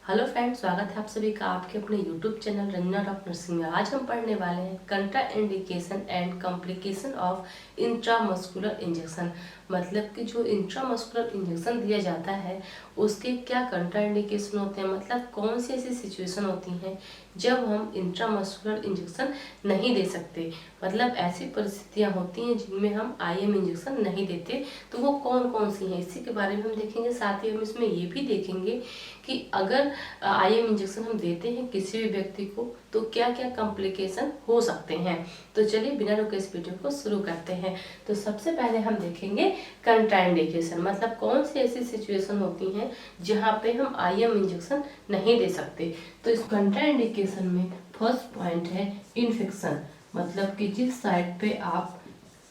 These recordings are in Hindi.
हेलो फ्रेंड्स, स्वागत है आप सभी का आपके अपने YouTube channel Ranjana doctor nursing में। आज हम पढ़ने वाले हैं contraindication and complication of intramuscular injection. मतलब कि जो इंट्रामस्कुलर इंजेक्शन दिया जाता है उसके क्या कंट्रा इंडिकेशन होते हैं, मतलब कौन सी ऐसी सिचुएशन होती हैं जब हम इंट्रामस्कुलर इंजेक्शन नहीं दे सकते। मतलब ऐसी परिस्थितियां होती हैं जिनमें हम आईएम इंजेक्शन नहीं देते, तो वो कौन कौन सी हैं इसी के बारे में हम देखेंगे। साथ ही हम इसमें ये भी देखेंगे कि अगर आईएम इंजेक्शन हम देते हैं किसी भी व्यक्ति को तो क्या क्या कॉम्प्लिकेशन हो सकते हैं। तो चलिए बिना रुके इस वीडियो को शुरू करते हैं। तो सबसे पहले हम देखेंगे कंट्राइंडिकेशन, मतलब कौन सी ऐसी सिचुएशन होती हैं जहाँ पे हम आईएम इंजेक्शन नहीं दे सकते। तो इस कंट्राइंडिकेशन में फर्स्ट पॉइंट है इन्फेक्शन, मतलब कि जिस साइड पे आप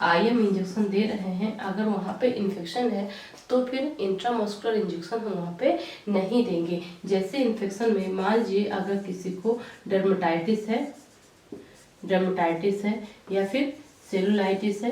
आईएम इंजेक्शन दे रहे हैं अगर वहाँ पे इन्फेक्शन है तो फिर इंट्रामस्कुलर इंजेक्शन हम वहाँ पे नहीं देंगे। जैसे इन्फेक्शन में मान लीजिए अगर किसी को डर्मेटाइटिस है या फिर सेलुलाइटिस है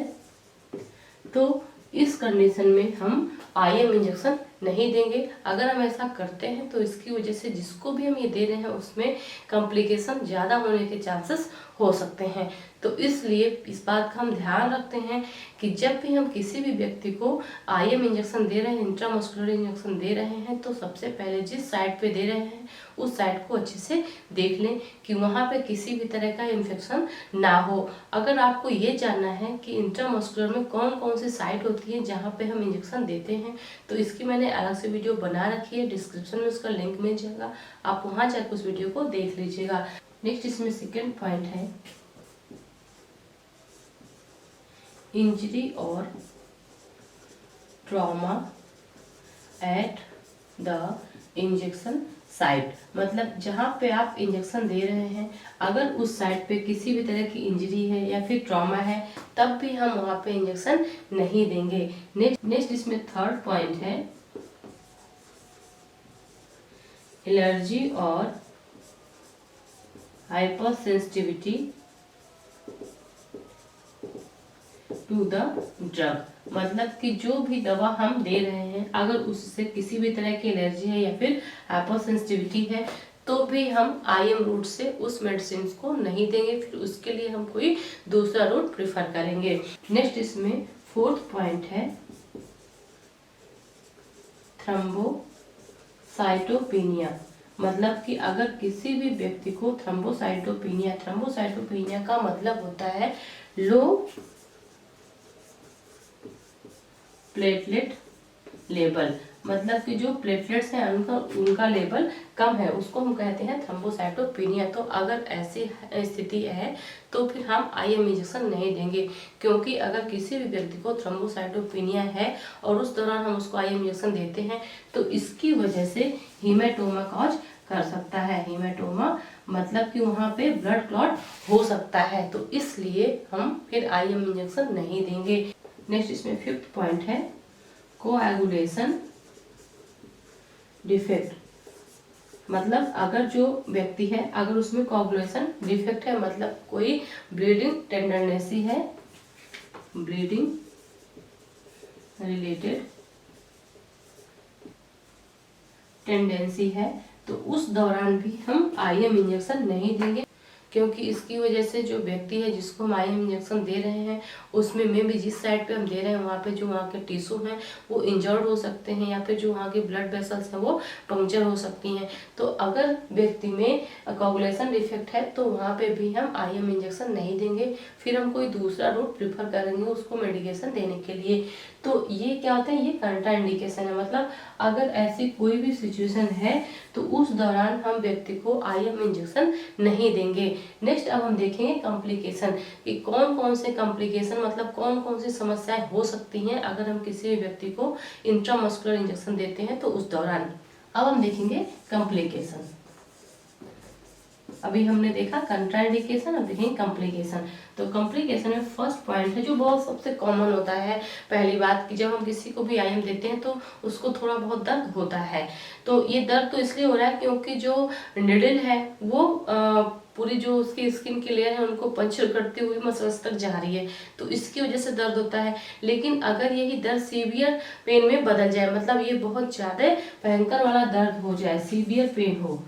तो इस कंडीशन में हम आईएम इंजेक्शन नहीं देंगे। अगर हम ऐसा करते हैं तो इसकी वजह से जिसको भी हम ये दे रहे हैं उसमें कॉम्प्लिकेशन ज़्यादा होने के चांसेस हो सकते हैं। तो इसलिए इस बात का हम ध्यान रखते हैं कि जब भी हम किसी भी व्यक्ति को आईएम इंजेक्शन दे रहे हैं, इंट्रामस्कुलर इंजेक्शन दे रहे हैं, तो सबसे पहले जिस साइड पे दे रहे हैं उस साइड को अच्छे से देख लें कि वहाँ पे किसी भी तरह का इन्फेक्शन ना हो। अगर आपको ये जानना है कि इंट्रामस्कुलर में कौन कौन सी साइट होती है जहाँ पे हम इंजेक्शन देते हैं तो इसकी मैंने अलग से वीडियो बना रखी है, डिस्क्रिप्शन में उसका लिंक मिल जाएगा, आप वहाँ जाकर उस वीडियो को देख लीजिएगा। नेक्स्ट इसमें सेकेंड पॉइंट है इंजरी और trauma at the injection site, मतलब जहाँ पे आप इंजेक्शन दे रहे हैं अगर उस साइट पे किसी भी तरह की इंजरी है या फिर ट्रॉमा है तब भी हम वहाँ पे इंजेक्शन नहीं देंगे। नेक्स्ट इसमें थर्ड पॉइंट है एलर्जी और hypersensitivity to the drug, मतलब कि जो भी दवा हम दे रहे हैं अगर उससे किसी भी तरह की एलर्जी है या फिर हाइपर सेंसिटिविटी है तो भी हम आईएम रूट से उस मेडिसिन को नहीं देंगे, फिर उसके लिए हम कोई दूसरा रूट प्रिफर करेंगे। नेक्स्ट इसमें फोर्थ पॉइंट है थ्रोम्बोसाइटोपेनिया, मतलब कि अगर किसी भी व्यक्ति को थ्रोम्बोसाइटोपेनिया का मतलब होता है लो प्लेटलेट लेवल, मतलब कि जो प्लेटलेट्स हैं उनका लेवल कम है, उसको हम कहते हैं थ्रोम्बोसाइटोपेनिया। तो अगर ऐसी स्थिति है तो फिर हम आईएम इंजेक्शन नहीं देंगे, क्योंकि अगर किसी भी व्यक्ति को थ्रोम्बोसाइटोपेनिया है और उस दौरान हम उसको आईएम इंजेक्शन देते हैं तो इसकी वजह से हीमेटोमा कॉज कर सकता है। हीमेटोमा मतलब कि वहाँ पे ब्लड क्लॉट हो सकता है, तो इसलिए हम फिर आईएम इंजेक्शन नहीं देंगे। नेक्स्ट इसमें फिफ्थ पॉइंट है कोएगुलेशन डिफेक्ट, मतलब अगर जो व्यक्ति है अगर उसमें कोएगुलेशन डिफेक्ट है, मतलब कोई ब्लीडिंग टेंडेंसी है, ब्लीडिंग रिलेटेड टेंडेंसी है, तो उस दौरान भी हम आईएम इंजेक्शन नहीं देंगे, क्योंकि इसकी वजह से जो व्यक्ति है जिसको हम आईएम इंजेक्शन दे रहे हैं उसमें में भी जिस साइड पे हम दे रहे हैं वहाँ पे जो वहाँ के टिश्यू हैं वो इंजर्ड हो सकते हैं या फिर जो वहाँ के ब्लड वेसल्स हैं वो पंक्चर हो सकती हैं। तो अगर व्यक्ति में कोगुलेशन डिफेक्ट है तो वहाँ पे भी हम आईएम इंजेक्शन नहीं देंगे, फिर हम कोई दूसरा रूट प्रिफर करेंगे उसको मेडिकेशन देने के लिए। तो ये क्या होता है, ये कंट्रा इंडिकेशन है, मतलब अगर ऐसी कोई भी सिचुएशन है तो उस दौरान हम व्यक्ति को आईएम इंजेक्शन नहीं देंगे। नेक्स्ट अब हम देखेंगे कॉम्प्लिकेशन कि कौन कौन से कॉम्प्लिकेशन, मतलब कौन कौन सी समस्याएं हो सकती हैं अगर हम किसी भी व्यक्ति को इंट्रामस्कुलर इंजेक्शन देते हैं तो उस दौरान। अब हम देखेंगे कॉम्प्लिकेशन। अभी हमने देखा कंट्राइंडिकेशन, अब देखेंगे कॉम्प्लिकेशन। तो कॉम्प्लिकेशन में फर्स्ट पॉइंट है जो बहुत सबसे कॉमन होता है, पहली बात कि जब हम किसी को भी आईएम देते हैं तो उसको थोड़ा बहुत दर्द होता है। तो ये दर्द तो इसलिए हो रहा है क्योंकि जो निडल है वो पूरी जो उसकी स्किन की लेयर है उनको पंचर करते हुए मसल्स तक जा रही है, तो इसकी वजह से दर्द होता है। लेकिन अगर यही दर्द सीवियर पेन में बदल जाए, मतलब ये बहुत ज्यादा भयंकर वाला दर्द हो जाए, सीवियर पेन हो,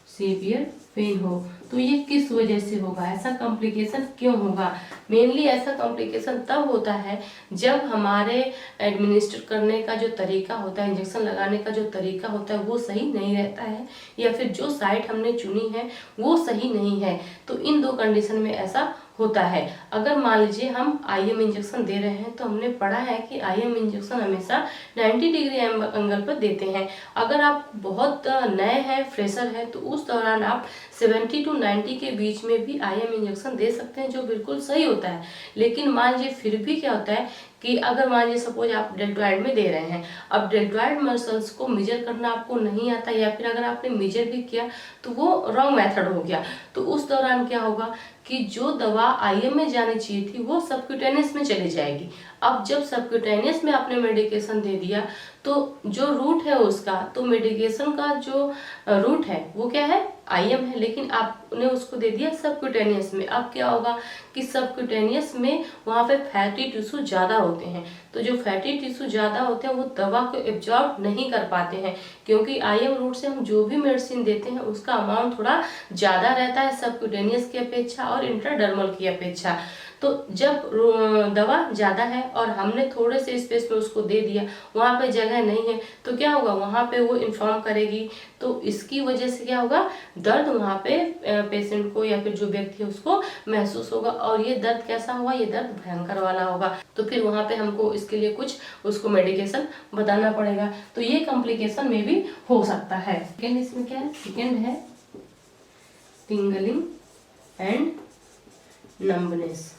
सीवियर पेन हो, तो ये किस वजह से होगा, ऐसा कॉम्प्लिकेशन क्यों होगा? मेनली ऐसा कॉम्प्लिकेशन तब होता है जब हमारे एडमिनिस्टर करने का जो तरीका होता है, इंजेक्शन लगाने का जो तरीका होता है वो सही नहीं रहता है, या फिर जो साइट हमने चुनी है वो सही नहीं है। तो इन दो कंडीशन में ऐसा होता है। अगर मान लीजिए हम आईएम इंजेक्शन दे रहे हैं तो हमने पढ़ा है कि आईएम इंजेक्शन हमेशा 90 डिग्री एंगल पर देते हैं। अगर आप बहुत नए हैं, फ्रेशर हैं, तो उस दौरान आप 70 टू 90 के बीच में भी आईएम इंजेक्शन दे सकते हैं, जो बिल्कुल सही होता है। लेकिन मान लीजिए फिर भी क्या होता है कि अगर मान लीजिए सपोज आप डेल्टॉइड में दे रहे हैं, अब डेल्टॉइड मसल्स को मेजर करना आपको नहीं आता, या फिर अगर आपने मेजर भी किया तो वो रॉन्ग मेथड हो गया, तो उस दौरान क्या होगा कि जो दवा आईएम में जानी चाहिए थी वो सबक्यूटेनियस में चली जाएगी। अब जब सबक्यूटेनियस में आपने मेडिकेशन दे दिया तो जो रूट है उसका, तो मेडिकेशन का जो रूट है वो क्या है, आईएम है, लेकिन आपने उसको दे दिया सबक्यूटेनियस में। अब क्या होगा कि सबक्यूटेनियस में वहां पे फैटी टिश्यू ज्यादा होते हैं, तो जो फैटी टिश्यू ज्यादा होते हैं वो दवा को एब्जॉर्ब नहीं कर पाते हैं, क्योंकि आईएम रूट से हम जो भी मेडिसिन देते हैं उसका अमाउंट थोड़ा ज्यादा रहता है सबक्यूटेनियस की अपेक्षा और इंट्राडर्मल की अपेक्षा। तो जब दवा ज्यादा है और हमने थोड़े से स्पेस में उसको दे दिया, वहां पे जगह नहीं है, तो क्या होगा, वहां पे वो इन्फॉर्म करेगी, तो इसकी वजह से क्या होगा, दर्द वहां पे पेशेंट को या फिर जो व्यक्ति है उसको महसूस होगा, और ये दर्द कैसा होगा, ये दर्द भयंकर वाला होगा। तो फिर वहां पे हमको इसके लिए कुछ उसको मेडिकेशन बताना पड़ेगा, तो ये कॉम्प्लिकेशन में भी हो सकता है। सेकेंड इसमें क्या है, सेकेंड है टिंगलिंग एंड नंबनेस।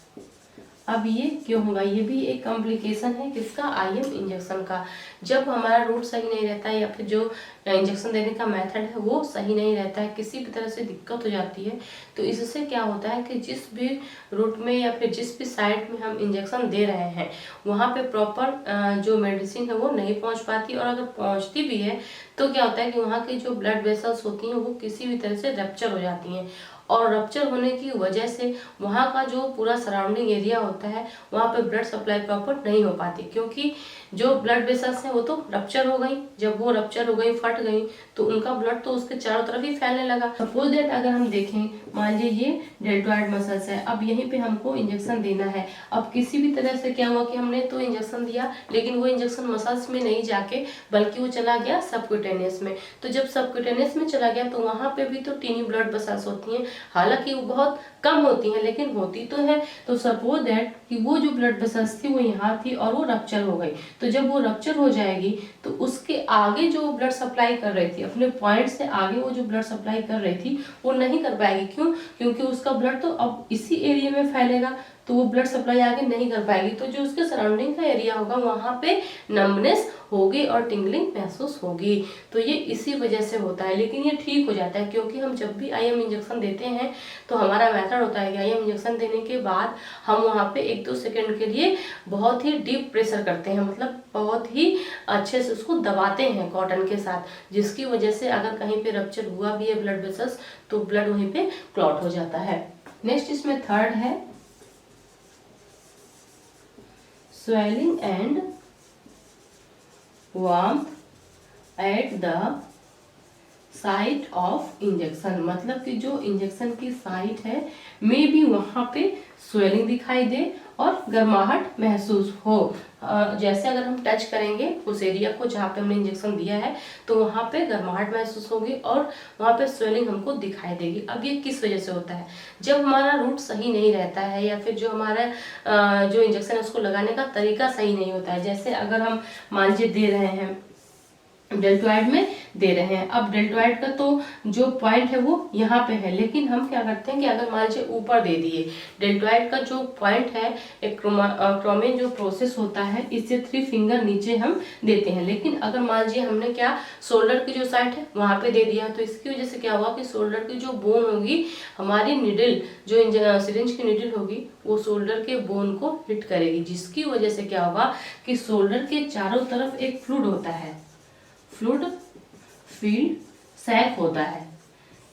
अब ये क्यों होगा, ये भी एक कॉम्प्लिकेशन है किसका, आईएम इंजेक्शन का। जब हमारा रूट सही नहीं रहता है या फिर जो इंजेक्शन देने का मेथड है वो सही नहीं रहता है, किसी भी तरह से दिक्कत हो जाती है, तो इससे क्या होता है कि जिस भी रूट में या फिर जिस भी साइट में हम इंजेक्शन दे रहे हैं वहाँ पे प्रॉपर जो मेडिसिन है वो नहीं पहुँच पाती, और अगर पहुँचती भी है तो क्या होता है कि वहाँ की जो ब्लड वेसल्स होती हैं वो किसी भी तरह से रप्चर हो जाती हैं, और रप्चर होने की वजह से वहाँ का जो पूरा सराउंडिंग एरिया होता है वहाँ पे ब्लड सप्लाई प्रॉपर नहीं हो पाती, क्योंकि जो ब्लड वेसल्स हैं वो तो रप्चर हो गई, जब वो रप्चर हो गई, फट गई, तो उनका ब्लड तो उसके चारों तरफ ही फैलने लगा। सपोज दैट अगर हम देखें, मान लीजिए ये डेल्टॉइड मसल्स है, अब यहीं पे हमको इंजेक्शन देना है। अब किसी भी तरह से क्या हुआ कि हमने तो इंजेक्शन दिया, लेकिन वो इंजेक्शन मसल्स में नहीं जाके बल्कि वो चला गया सबक्यूटेनियस में। तो जब सबक्यूटेनियस में चला गया तो वहां पे भी तो टीनी ब्लड वेसल्स होती हैं, हालांकि वो बहुत कम होती हैं लेकिन होती तो है। तो सपोज दैट कि वो जो ब्लड वेसल्स थी वो यहाँ थी और वो रप्चर हो गई, तो जब वो रप्चर हो जाएगी तो उसके आगे जो ब्लड सप्लाई कर रही थी, अपने पॉइंट से आगे वो जो ब्लड सप्लाई कर रही थी वो नहीं कर पाएगी। क्यों? क्योंकि उसका ब्लड तो अब इसी एरिया में फैलेगा, तो वो ब्लड सप्लाई आगे नहीं कर पाएगी, तो जो उसके सराउंडिंग का एरिया होगा वहां पे नंबनेस होगी और टिंगलिंग महसूस होगी। तो ये इसी वजह से होता है, लेकिन ये ठीक हो जाता है, क्योंकि हम जब भी आईएम इंजेक्शन देते हैं तो हमारा मेथड होता है कि आईएम इंजेक्शन देने के बाद हम वहाँ पे 1-2 सेकंड के लिए बहुत ही डीप प्रेशर करते हैं, मतलब बहुत ही अच्छे से उसको दबाते हैं कॉटन के साथ, जिसकी वजह से अगर कहीं पे रप्चर हुआ भी है ब्लड वेसल्स तो ब्लड वहीं पे क्लॉट हो जाता है। नेक्स्ट इसमें थर्ड है swelling and warmth at the site of injection, मतलब कि जो इंजेक्शन की साइट है में भी वहां पे स्वेलिंग दिखाई दे और गर्माहट महसूस हो। जैसे अगर हम टच करेंगे उस एरिया को जहाँ पे हमने इंजेक्शन दिया है तो वहाँ पे गर्माहट महसूस होगी और वहाँ पे स्वेलिंग हमको दिखाई देगी। अब ये किस वजह से होता है, जब हमारा रूट सही नहीं रहता है या फिर जो हमारा जो इंजेक्शन है उसको लगाने का तरीका सही नहीं होता है। जैसे अगर हम मान लीजिए दे रहे हैं डेल्टोइड में दे रहे हैं। अब डेल्टोइड का तो जो पॉइंट है वो यहाँ पे है, लेकिन हम क्या करते हैं कि अगर मान लीजिए ऊपर दे दिए, डेल्टोइड का जो पॉइंट है, एक क्रोमेन जो प्रोसेस होता है, इससे 3 फिंगर नीचे हम देते हैं। लेकिन अगर मान लीजिए हमने क्या शोल्डर की जो साइड है वहां पे दे दिया, तो इसकी वजह से क्या हुआ कि शोल्डर की जो बोन होगी, हमारी निडल जो सिरिंज की निडल होगी वो शोल्डर के बोन को हिट करेगी, जिसकी वजह से क्या होगा कि शोल्डर के चारों तरफ एक फ्लूइड होता है, फ्लूइड फील्ड सैक होता है।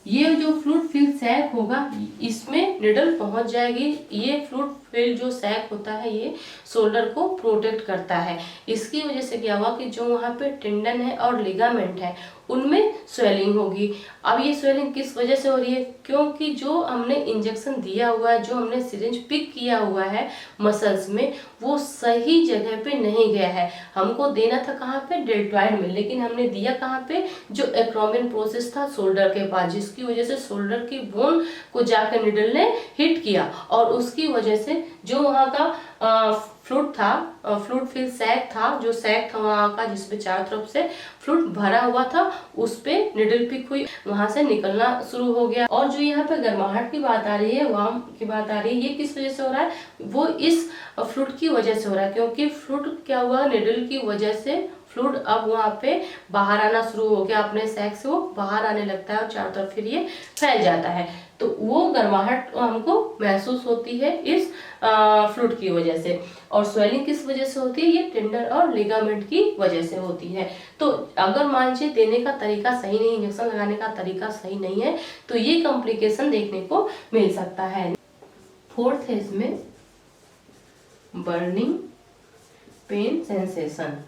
ये जो फ्लूइड फील्ड सैक होगा इसमें निडल पहुंच जाएगी। ये फ्लूइड फील्ड जो सैक होता है ये शोल्डर को प्रोटेक्ट करता है। इसकी वजह से क्या हुआ कि जो वहाँ पे टेंडन है और लिगामेंट है उनमें स्वेलिंग होगी। अब ये स्वेलिंग किस वजह से हो रही है? क्योंकि जो हमने इंजेक्शन दिया हुआ है, जो हमने सिरिंज पिक किया हुआ है मसल्स में, वो सही जगह पे नहीं गया है। हमको देना था कहाँ पे? डेल्टोइड में, लेकिन हमने दिया कहाँ पे? जो एक्रोमियन प्रोसेस था शोल्डर के पास, जिसकी वजह से शोल्डर की बोन को जाकर निडल ने हिट किया और उसकी वजह से जो वहाँ का फ्लूइड था, फ्लूइड फील्ड सैक था, जो सैक था वहाँ का जिसपे चारों तरफ से फ्लूइड भरा हुआ था, उस पे निडल पिक हुई, वहां से निकलना शुरू हो गया। और जो यहाँ पे गर्माहट की बात आ रही है, वार्म की बात आ रही है, ये किस वजह से हो रहा है? वो इस फ्लूइड की वजह से हो रहा है, क्योंकि फ्लूइड क्या हुआ, निडल की वजह से फ्लूइड अब वहाँ पे बाहर आना शुरू हो गया, अपने सैक से वो बाहर आने लगता है और चारों तरफ फिर ये फैल जाता है। तो वो गर्माहट हमको महसूस होती है इस फ्लूइड की वजह से। और स्वेलिंग किस वजह से होती है? ये टेंडन और लिगामेंट की वजह से होती है। तो अगर मान लीजिए देने का तरीका सही नहीं, इंजेक्शन लगाने का तरीका सही नहीं है, तो ये कॉम्प्लिकेशन देखने को मिल सकता है। फोर्थ है इसमें burning pain sensation.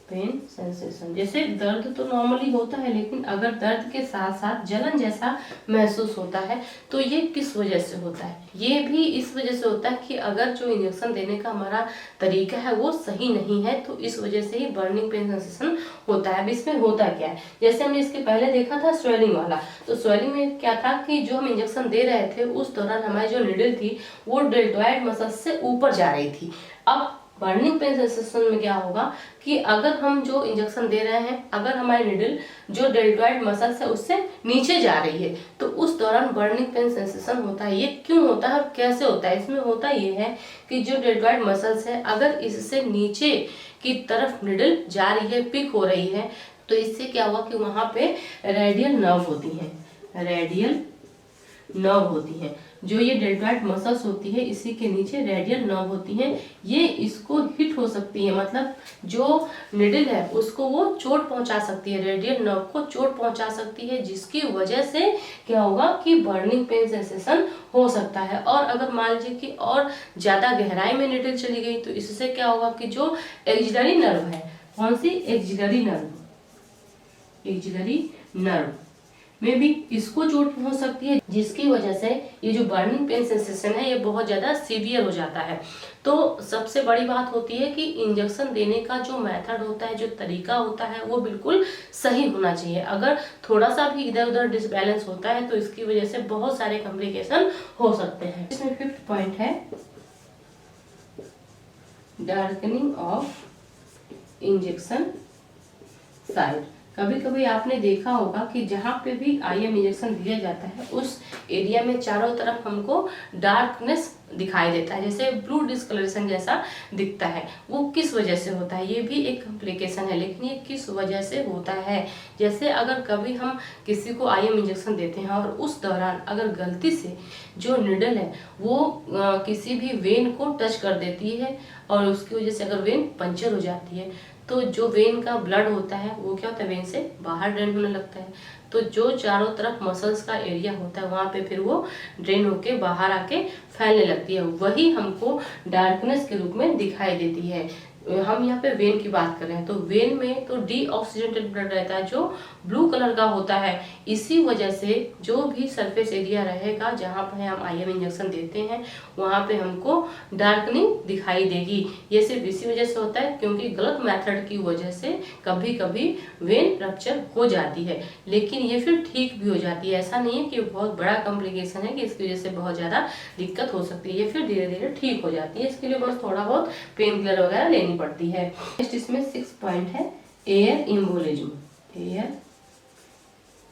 Pain sensation, जैसे दर्द तो नॉर्मली होता है, लेकिन अगर दर्द के साथ साथ जलन जैसा महसूस होता है तो ये किस वजह से होता है? ये भी इस वजह से होता है कि अगर जो इंजेक्शन देने का हमारा तरीका है वो सही नहीं है, तो इस वजह से ही बर्निंग पेन सेंसेशन होता है। अब इसमें होता क्या है, जैसे हमने इसके पहले देखा था स्वेलिंग वाला, तो स्वेलिंग में क्या था कि जो हम इंजेक्शन दे रहे थे उस दौरान हमारी जो निडल थी वो डेल्टोइड मसल से ऊपर जा रही थी। अब बर्निंग पेन सेंसेशन में क्या होगा कि अगर हम जो इंजेक्शन दे रहे हैं, अगर हमारी निडल जो डेल्टोइड मसल्स है उससे नीचे जा रही है, तो उस दौरान बर्निंग पेन सेंसेशन होता है। ये क्यों होता है और कैसे होता है? इसमें होता ये है कि जो डेल्टोइड मसल्स है, अगर इससे नीचे की तरफ निडल जा रही है, पिक हो रही है, तो इससे क्या हुआ कि वहां पे रेडियल नर्व होती है, रेडियल नर्व होती है। जो ये डेल्टोइड मसल्स होती है इसी के नीचे रेडियल नर्व होती है, ये इसको हिट हो सकती है, मतलब जो निडल है उसको वो चोट पहुंचा सकती है, रेडियल नर्व को चोट पहुंचा सकती है, जिसकी वजह से क्या होगा कि बर्निंग पेन सेंसेशन हो सकता है। और अगर मान लीजिए कि और ज्यादा गहराई में निडल चली गई तो इससे क्या होगा कि जो एक्सिलरी नर्व है, कौन सी? एक्सिलरी नर्व, एक्सिलरी नर्व में भी इसको चोट पहुंच सकती है, जिसकी वजह से ये जो बर्निंग पेन सेंसेशन है ये बहुत ज्यादा सीवियर हो जाता है। तो सबसे बड़ी बात होती है कि इंजेक्शन देने का जो मेथड होता है, जो तरीका होता है, वो बिल्कुल सही होना चाहिए। अगर थोड़ा सा भी इधर उधर डिसबैलेंस होता है तो इसकी वजह से बहुत सारे कॉम्प्लिकेशन हो सकते हैं। इसमें 5th पॉइंट है डार्कनिंग ऑफ इंजेक्शन साइट। कभी कभी आपने देखा होगा कि जहाँ पे भी आईएम इंजेक्शन दिया जाता है उस एरिया में चारों तरफ हमको डार्कनेस दिखाई देता है, जैसे ब्लू डिस्कलरेशन जैसा दिखता है। वो किस वजह से होता है? ये भी एक कॉम्प्लिकेशन है, लेकिन ये किस वजह से होता है? जैसे अगर कभी हम किसी को आईएम इंजेक्शन देते हैं और उस दौरान अगर गलती से जो निडल है वो किसी भी वेन को टच कर देती है और उसकी वजह से अगर वेन पंचर हो जाती है, तो जो वेन का ब्लड होता है वो क्या होता है, वेन से बाहर ड्रेन होने लगता है। तो जो चारों तरफ मसल्स का एरिया होता है वहां पे फिर वो ड्रेन होके बाहर आके फैलने लगती है, वही हमको डार्कनेस के रूप में दिखाई देती है। हम यहाँ पे वेन की बात कर रहे हैं, तो वेन में तो डीऑक्सीजेनेटेड ब्लड रहता है जो ब्लू कलर का होता है। इसी वजह से जो भी सरफेस एरिया रहेगा जहाँ पे हम आईएम इंजेक्शन देते हैं वहाँ पे हमको डार्कनिंग दिखाई देगी। ये सिर्फ इसी वजह से होता है क्योंकि गलत मेथड की वजह से कभी कभी वेन रप्चर हो जाती है, लेकिन ये फिर ठीक भी हो जाती है। ऐसा नहीं है कि बहुत बड़ा कॉम्प्लिकेशन है कि इसकी वजह से बहुत ज़्यादा दिक्कत हो सकती है, ये फिर धीरे धीरे ठीक हो जाती है। इसके लिए बस थोड़ा बहुत पेन किलर वगैरह लेनी पड़ती है। नेक्स्ट इसमें 6 पॉइंट है एयर एम्बोलिज्म, एयर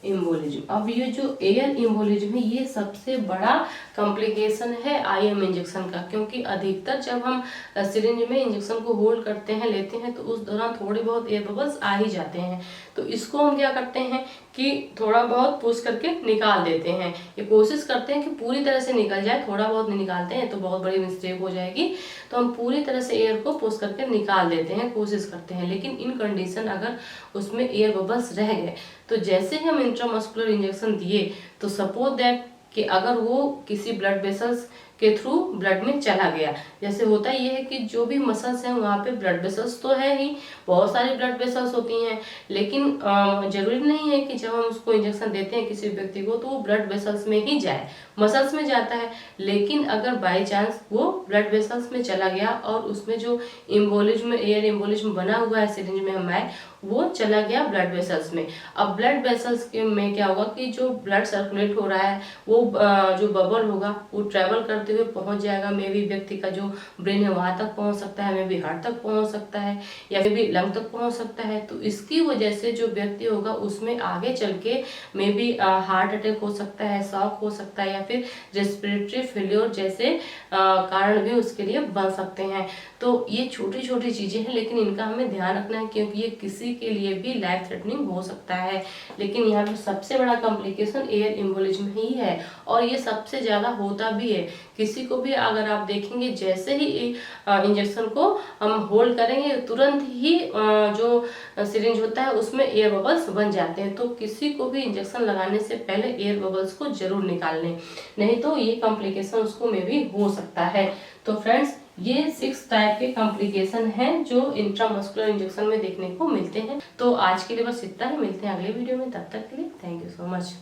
एम्बोलिज्म। अब ये जो एयर एम्बोलिज्म है ये सबसे बड़ा कॉम्प्लिकेशन है आईएम इंजेक्शन का, क्योंकि अधिकतर जब हम सिरिंज में इंजेक्शन को होल्ड करते हैं, लेते हैं, तो उस दौरान थोड़े बहुत एयर बबल्स आ ही जाते हैं। तो इसको हम क्या करते हैं कि थोड़ा बहुत पुश करके निकाल देते हैं। ये कोशिश करते हैं कि पूरी तरह से निकल जाए, थोड़ा बहुत नहीं निकालते हैं तो बहुत बड़ी मिस्टेक हो जाएगी। तो हम पूरी तरह से एयर को पुश करके निकाल देते हैं, कोशिश करते हैं। लेकिन इन कंडीशन अगर उसमें एयर बबल्स रह गए, तो जैसे ही हम इंट्रामस्कुलर इंजेक्शन दिए, तो सपोज दैट कि अगर वो किसी ब्लड वेसल्स के थ्रू ब्लड में चला गया, जैसे होता ये है कि जो भी मसल्स हैं वहाँ पे ब्लड वेसल्स तो है ही, बहुत सारी ब्लड वेसल्स होती हैं, लेकिन जरूरी नहीं है कि जब हम उसको इंजेक्शन देते हैं किसी व्यक्ति को तो वो ब्लड वेसल्स में ही जाए, मसल्स में जाता है। लेकिन अगर बाई चांस वो ब्लड वेसल्स में चला गया और उसमें जो एम्बोलिज्म, एयर एम्बोलिज्म बना हुआ है सिरिंज में हमारे, वो चला गया ब्लड वेसल्स में। अब ब्लड वेसल्स के में क्या होगा कि जो ब्लड सर्कुलेट हो रहा है वो जो बबल होगा वो ट्रेवल करते हुए पहुंच जाएगा, मे बी व्यक्ति का जो ब्रेन है वहां तक पहुंच सकता है, मे बी हार्ट तक पहुंच सकता है, या फिर भी लंग तक पहुंच सकता है। तो इसकी वजह से जो व्यक्ति होगा उसमें आगे चल के मे बी हार्ट अटैक हो सकता है, शॉक हो सकता है, या फिर रेस्पिरेटरी फेल्योर जैसे कारण भी उसके लिए बन सकते हैं। तो ये छोटी छोटी चीजें हैं, लेकिन इनका हमें ध्यान रखना है, क्योंकि ये किसी के लिए भी लाइफ थ्रेटनिंग हो सकता है। लेकिन यहाँ पे सबसे बड़ा कॉम्प्लिकेशन एयर एम्बोलिज्म ही है, और ये सबसे ज्यादा होता भी है। किसी को भी अगर आप देखेंगे जैसे ही इंजेक्शन को हम होल्ड करेंगे, तुरंत ही जो सिरिंज होता है उसमें एयर बबल्स बन जाते हैं। तो किसी को भी इंजेक्शन लगाने से पहले एयर बबल्स को जरूर निकाल लें, नहीं तो ये कॉम्प्लिकेशन उसको में भी हो सकता है। तो फ्रेंड्स, ये 6 टाइप के कॉम्प्लिकेशन हैं जो इंट्रामस्कुलर इंजेक्शन में देखने को मिलते हैं। तो आज के लिए बस इतना ही, मिलते हैं अगले वीडियो में, तब तक के लिए थैंक यू सो मच।